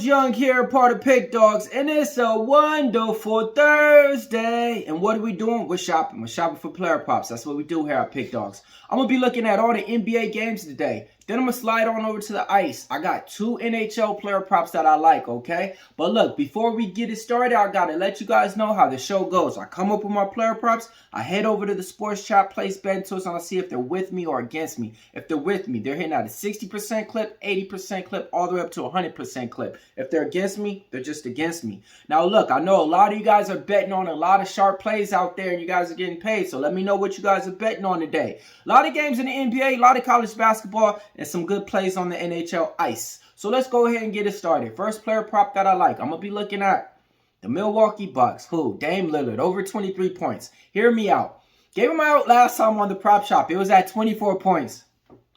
PickDawgz Young here, part of PickDawgz, and it's a wonderful Thursday. And what are we doing? We're shopping. We're shopping for player props. That's what we do here at PickDawgz. I'm going to be looking at all the NBA games today. Then I'm going to slide on over to the ice. I got 2 NHL player props that I like, okay? But look, before we get it started, I got to let you guys know how the show goes. I come up with my player props. I head over to the sports chat, place betting tools, and I'll see if they're with me or against me. If they're with me, they're hitting at a 60% clip, 80% clip, all the way up to 100% clip. If they're against me, they're just against me. Now, look, I know a lot of you guys are betting on a lot of sharp plays out there, and you guys are getting paid. So let me know what you guys are betting on today. A lot of games in the NBA, a lot of college basketball, and some good plays on the NHL ice. So let's go ahead and get it started. First player prop that I like, I'm going to be looking at the Milwaukee Bucks. Who? Dame Lillard, over 23 points. Hear me out. Gave him out last time on the prop shop. It was at 24 points.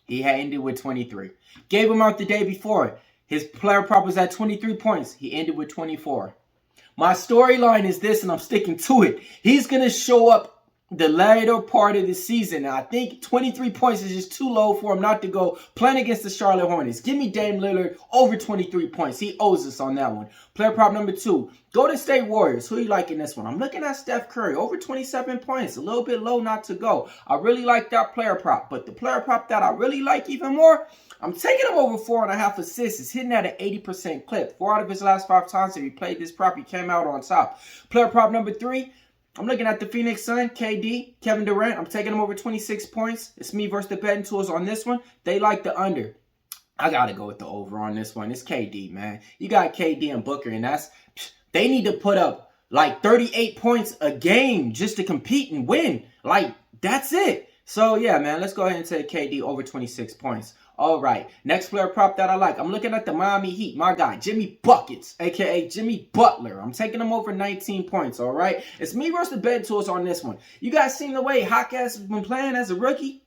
He had ended with 23. Gave him out the day before. His player prop was at 23 points. He ended with 24. My storyline is this, and I'm sticking to it. He's going to show up the later part of the season. Now, I think 23 points is just too low for him not to go playing against the Charlotte Hornets. Give me Dame Lillard over 23 points. He owes us on that one. Player prop number 2. Golden State Warriors. Who you like in this one? I'm looking at Steph Curry. Over 27 points. A little bit low not to go. I really like that player prop. But the player prop that I really like even more, I'm taking him over 4.5 assists. It's hitting at an 80% clip. 4 out of his last 5 times that he played this prop, he came out on top. Player prop number 3. I'm looking at the Phoenix Sun, KD, Kevin Durant. I'm taking them over 26 points. It's me versus the betting tools on this one. They like the under. I got to go with the over on this one. It's KD, man. You got KD and Booker, and they need to put up like 38 points a game just to compete and win. Like, that's it. So, yeah, man, let's go ahead and take KD over 26 points. All right, next player prop that I like. I'm looking at the Miami Heat. My guy, Jimmy Buckets, a.k.a. Jimmy Butler. I'm taking him over 19 points, all right? It's me versus the betting tools on this one. You guys seen the way Hawkeye has been playing as a rookie?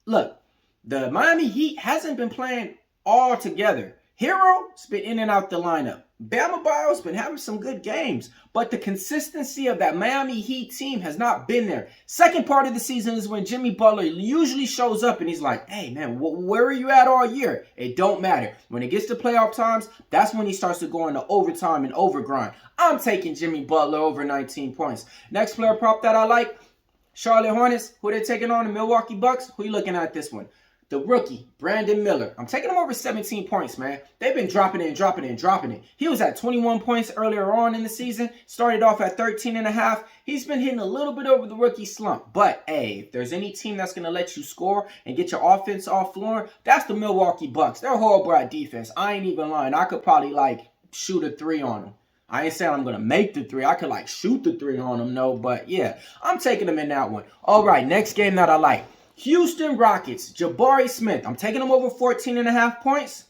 Look, the Miami Heat hasn't been playing all together. Hero's been in and out the lineup. Bama Bio's been having some good games, but the consistency of that Miami Heat team has not been there. Second part of the season is when Jimmy Butler usually shows up and he's like, hey, man, where are you at all year? It don't matter. When it gets to playoff times, that's when he starts to go into overtime and overgrind. I'm taking Jimmy Butler over 19 points. Next player prop that I like, Charlotte Hornets. Who they taking on? The Milwaukee Bucks. Who you looking at this one? The rookie, Brandon Miller. I'm taking him over 17 points, man. They've been dropping it. He was at 21 points earlier on in the season. Started off at 13.5. He's been hitting a little bit over the rookie slump. But, hey, if there's any team that's going to let you score and get your offense off floor, that's the Milwaukee Bucks. They're horrible at defense. I ain't even lying. I could probably, shoot a 3 on them. I ain't saying I'm going to make the 3. I could, shoot the 3 on them, no. But, yeah, I'm taking them in that one. All right, next game that I like. Houston Rockets, Jabari Smith. I'm taking him over 14.5 points.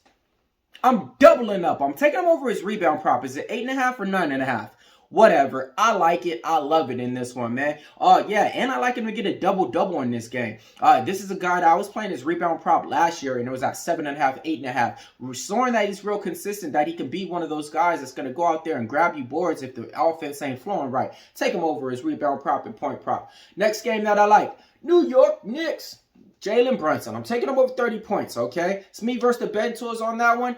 I'm doubling up. I'm taking him over his rebound prop. Is it 8.5 or 9.5? Whatever. I like it. I love it in this one, man. Yeah, and I like him to get a double-double in this game. This is a guy that I was playing his rebound prop last year, and it was at 7.5, 8.5. We're showing that he's real consistent, that he can be one of those guys that's going to go out there and grab you boards if the offense ain't flowing right. Take him over his rebound prop and point prop. Next game that I like. New York Knicks, Jalen Brunson. I'm taking him over 30 points, okay? It's me versus the betting tools on that one.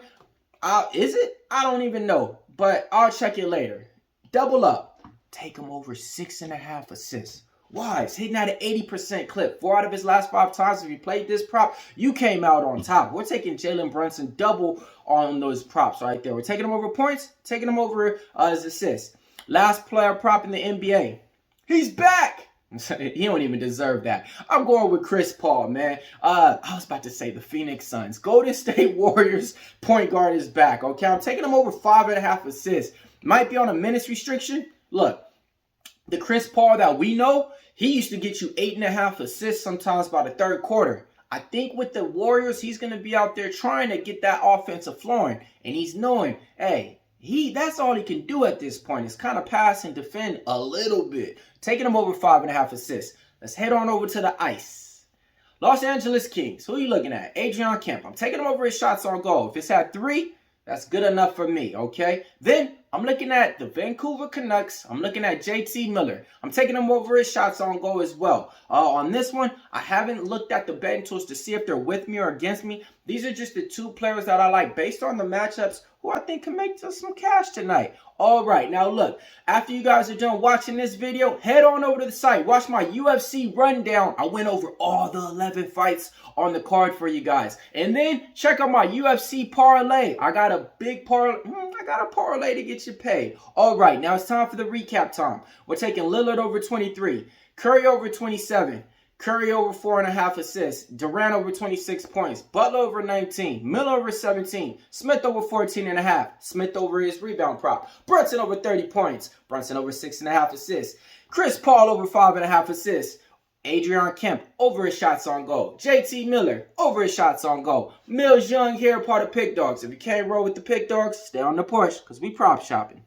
Is it? I don't even know, but I'll check it later. Double up. Take him over 6.5 assists. Why? It's hitting at an 80% clip. 4 out of his last 5 times, if you played this prop, you came out on top. We're taking Jalen Brunson double on those props right there. We're taking him over points, taking him over his assists. Last player prop in the NBA. He's back. He don't even deserve that. I'm going with Chris Paul, man. I was about to say the Phoenix Suns. Golden State Warriors point guard is back, okay? I'm taking him over 5.5 assists. Might be on a minutes restriction. Look, the Chris Paul that we know, he used to get you 8.5 assists sometimes by the third quarter. I think with the Warriors, he's going to be out there trying to get that offensive flowing. And he's knowing, hey, that's all he can do at this point is kind of pass and defend a little bit. Taking him over 5.5 assists. Let's head on over to the ice. Los Angeles Kings. Who are you looking at? Adrian Kemp. I'm taking him over his shots on goal. If it's at 3, that's good enough for me, okay? Then I'm looking at the Vancouver Canucks. I'm looking at JT Miller. I'm taking him over his shots on goal as well. On this one, I haven't looked at the betting tools to see if they're with me or against me. These are just the two players that I like based on the matchups who I think can make us some cash tonight. All right, now look, after you guys are done watching this video, head on over to the site. Watch my UFC rundown. I went over all the 11 fights on the card for you guys. And then check out my UFC parlay. I got a big parlay. I got a parlay to get you paid. All right, now it's time for the recap time. We're taking Lillard over 23, Curry over 27, Curry over 4.5 assists, Durant over 26 points, Butler over 19, Miller over 17, Smith over 14.5, Smith over his rebound prop, Brunson over 30 points, Brunson over 6.5 assists, Chris Paul over 5.5 assists, Adrian Kemp over his shots on goal, JT Miller over his shots on goal, Millz Young here, part of Pick Dawgz. If you can't roll with the Pick Dawgz, stay on the porch because we prop shopping.